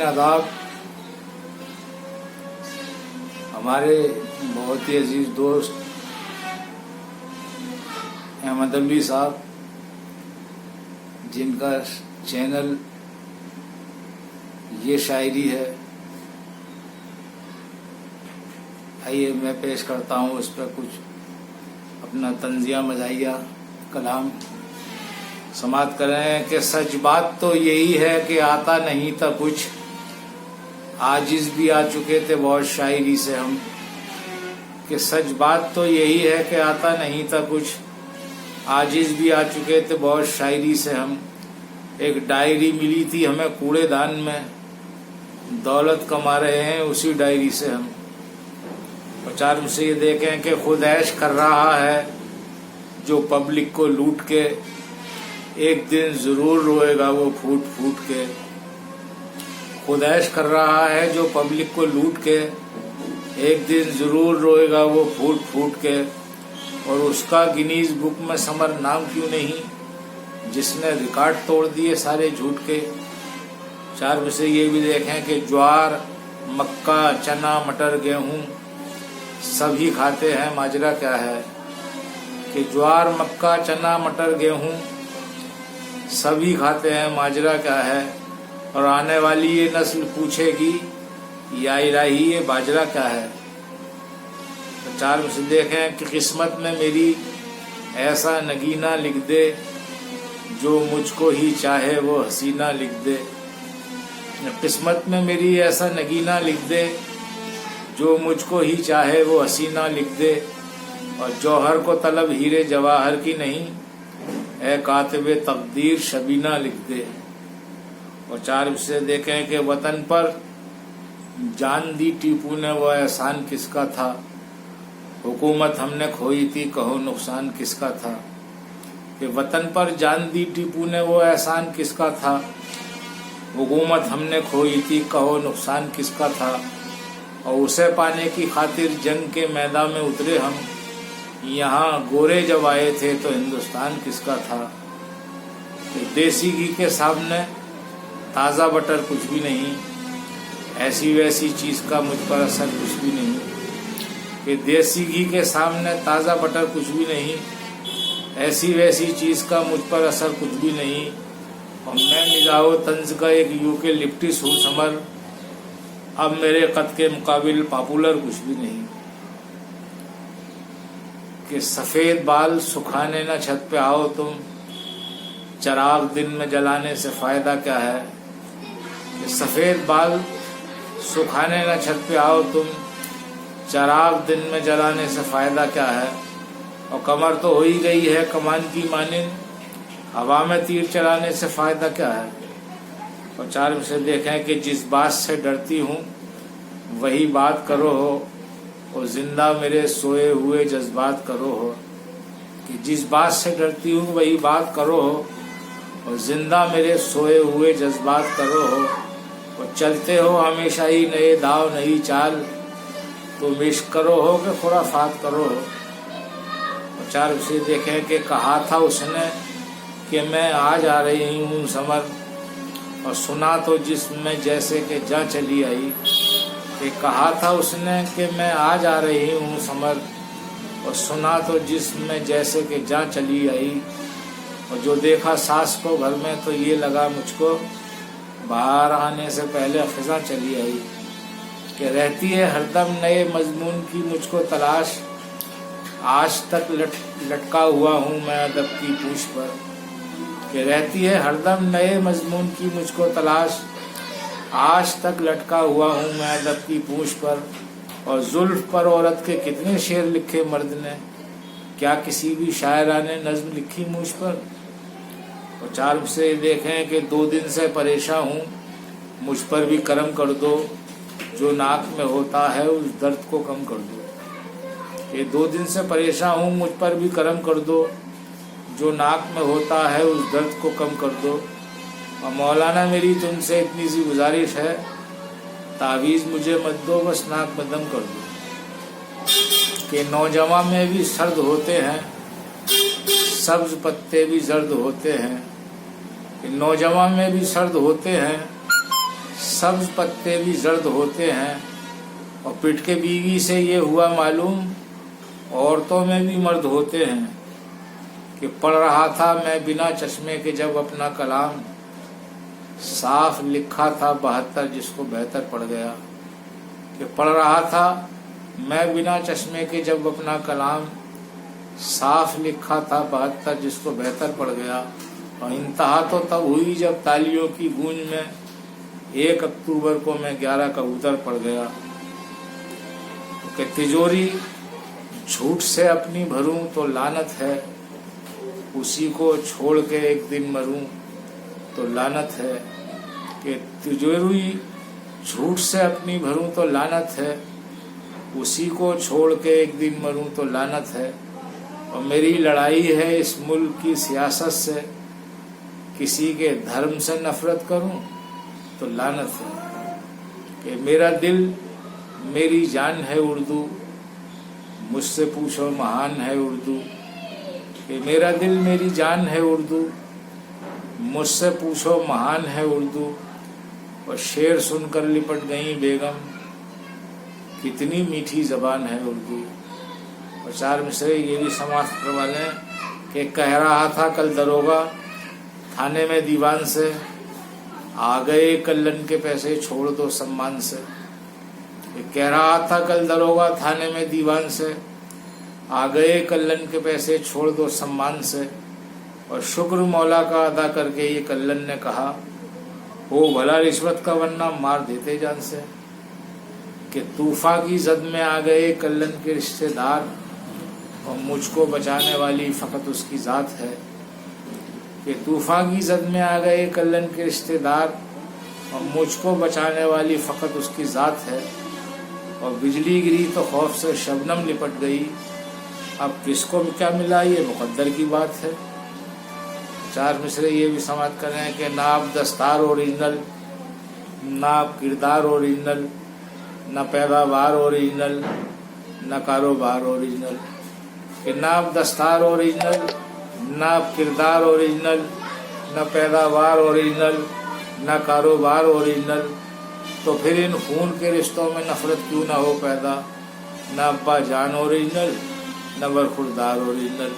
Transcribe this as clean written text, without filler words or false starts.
आदाब। हमारे बहुत ही अजीज दोस्त अहमद अलवी साहब, जिनका चैनल ये शायरी है, आइए मैं पेश करता हूँ उस पर कुछ अपना तंजिया मज़ाहिया कलाम समाप्त कर रहे हैं कि सच बात तो यही है कि आता नहीं था कुछ, आजिज भी आ चुके थे बहुत शायरी से हम। कि सच बात तो यही है कि आता नहीं था कुछ, आजिज भी आ चुके थे बहुत शायरी से हम। एक डायरी मिली थी हमें कूड़ेदान में, दौलत कमा रहे हैं उसी डायरी से हम। और चार में से ये देखें कि खुद ऐश कर रहा है जो पब्लिक को लूट के, एक दिन जरूर रोएगा वो फूट फूट के। खुद ऐश कर रहा है जो पब्लिक को लूट के, एक दिन जरूर रोएगा वो फूट फूट के। और उसका गिनीज बुक में समर नाम क्यों नहीं, जिसने रिकॉर्ड तोड़ दिए सारे झूठ के। चार में से ये भी देखें कि ज्वार मक्का चना मटर गेहूं सभी खाते हैं, माजरा क्या है। कि ज्वार मक्का चना मटर गेहूं सभी खाते हैं, माजरा क्या है। और आने वाली ये नस्ल पूछेगी या इलाही ये बाजरा क्या है। तो चार में से देखें कि किस्मत में मेरी ऐसा नगीना लिख दे, जो मुझको ही चाहे वो हसीना लिख दे। किस्मत में मेरी ऐसा नगीना लिख दे, जो मुझको ही चाहे वो हसीना लिख दे। और जौहर को तलब हीरे जवाहर की नहीं, ए कातिबे तकदीर शबीना लिख दे। और चार से देखें कि वतन पर जान दी टीपू ने वो एहसान किसका था, हुकूमत हमने खोई थी कहो नुकसान किसका था। कि वतन पर जान दी टीपू ने वो एहसान किसका था, हुकूमत हमने खोई थी कहो नुकसान किसका था। और उसे पाने की खातिर जंग के मैदान में उतरे हम, यहाँ गोरे जब आए थे तो हिंदुस्तान किसका था। देसी घी के सामने ताज़ा बटर कुछ भी नहीं, ऐसी वैसी चीज़ का मुझ पर असर कुछ भी नहीं। कि देसी घी के सामने ताज़ा बटर कुछ भी नहीं, ऐसी वैसी चीज़ का मुझ पर असर कुछ भी नहीं। और मैं मिजाओ तंज का एक यूके लिप्टिस हूँ समर, अब मेरे कद के मुकाबिल पॉपुलर कुछ भी नहीं। कि सफ़ेद बाल सुखाने न छत पे आओ तुम, चराग दिन में जलाने से फ़ायदा क्या है। कि सफ़ेद बाल सुखाने न छत पे आओ तुम, चराग दिन में जलाने से फ़ायदा क्या है। और कमर तो हो ही गई है कमान की मानिंद, हवा में तीर चलाने से फ़ायदा क्या है। और चार में से देखें कि जिस बात से डरती हूँ वही बात करो हो, और जिंदा मेरे सोए हुए जज्बात करो हो। कि जिस बात से डरती हूँ वही बात करो हो, और जिंदा मेरे सोए हुए जज्बात करो हो। और चलते हो हमेशा ही नए दाव नई चाल, तो इश्क करो हो कि खुराफात करो हो। और चार से देखें कि कहा था उसने कि मैं आज आ रही हूँ समर, और सुना तो जिसमें जैसे कि जा चली आई। कि कहा था उसने कि मैं आज आ रही हूँ समर, और सुना तो जिसमें जैसे कि जा चली आई। और जो देखा सास को घर में तो ये लगा मुझको, बाहर आने से पहले खिज़ा चली आई। कि रहती है हरदम नए मजमून की मुझको तलाश, आज तक लटका हुआ हूँ मैं अदब की पूछ पर। कि रहती है हरदम नए मजमून की मुझको तलाश, आज तक लटका हुआ हूँ मैं अदब की पूछ पर। और जुल्फ पर औरत के कितने शेर लिखे मर्द ने, क्या किसी भी शायरा ने नज्म लिखी मुझ पर। और चार से देखें कि 2 दिन से परेशान हूँ, मुझ पर भी करम कर दो, जो नाक में होता है उस दर्द को कम कर दो। ये 2 दिन से परेशान हूँ, मुझ पर भी करम कर दो, जो नाक में होता है उस दर्द को कम कर दो। और मौलाना मेरी तुमसे इतनी सी गुजारिश है, तावीज़ मुझे मत दो बस नाक में दम कर दो। कि नौजवान में भी सर्द होते हैं, सब्ज पत्ते भी जर्द होते हैं। कि नौजवान में भी सर्द होते हैं, सब्ज पत्ते भी जर्द होते हैं। और पिट के बीवी से ये हुआ मालूम, औरतों में भी मर्द होते हैं। कि पढ़ रहा था मैं बिना चश्मे के जब अपना कलाम, साफ लिखा था 72 जिसको बेहतर पड़ गया। कि पढ़ रहा था मैं बिना चश्मे के जब अपना कलाम, साफ लिखा था 72 जिसको बेहतर पड़ गया। और इंतहा तो तब हुई जब तालियों की गूंज में 1 अक्टूबर को मैं 11 कबूतर पड़ गया। कि तिजोरी झूठ से अपनी भरूं तो लानत है, उसी को छोड़ के एक दिन मरूं तो लानत है। कि तिजोरी झूठ से अपनी भरूं तो लानत है, उसी को छोड़ के एक दिन मरूं तो लानत है। और मेरी लड़ाई है इस मुल्क की सियासत से, किसी के धर्म से नफरत करूं तो लानत है। कि मेरा दिल मेरी जान है उर्दू, मुझसे पूछो महान है उर्दू। कि मेरा दिल मेरी जान है उर्दू, मुझसे पूछो महान है उर्दू। और शेर सुनकर लिपट गई बेगम, कितनी मीठी जबान है उर्दू। और 4 मिसरे ये भी समाप्त करवा लें। कि कह रहा था कल दरोगा थाने में दीवान से, आ गए कल्लन के पैसे छोड़ दो सम्मान से। कह रहा था कल दरोगा थाने में दीवान से, आ गए कल्लन के पैसे छोड़ दो सम्मान से। और शुक्र मौला का अदा करके ये कल्लन ने कहा, हो भला रिश्वत का वरना मार देते जान से। कि तूफा की जद में आ गए कल्लन के रिश्तेदार, और मुझको बचाने वाली फकत उसकी जात है। कि तूफा की जद में आ गए कल्लन के रिश्तेदार, और मुझको बचाने वाली फकत उसकी जात है। और बिजली गिरी तो खौफ से शबनम लिपट गई, अब किसको क्या मिला ये मुकद्दर की बात है। 4 मिसरे ये भी समाप्त कर रहे हैं। कि ना आप दस्तार ओरिजिनल, ना आप किरदार ओरिजिनल, न पैदावार ओरिजिनल, न कारोबार ओरिजिनल। कि ना आप दस्तार ओरिजिनल, ना आप किरदार ओरिजिनल, न पैदावार ओरिजिनल, न कारोबार ओरिजिनल। तो फिर इन खून के रिश्तों में नफरत क्यों ना हो पैदा। न अब्बा जान ओरिजिनल, न बरखुरदार ओरिजिनल।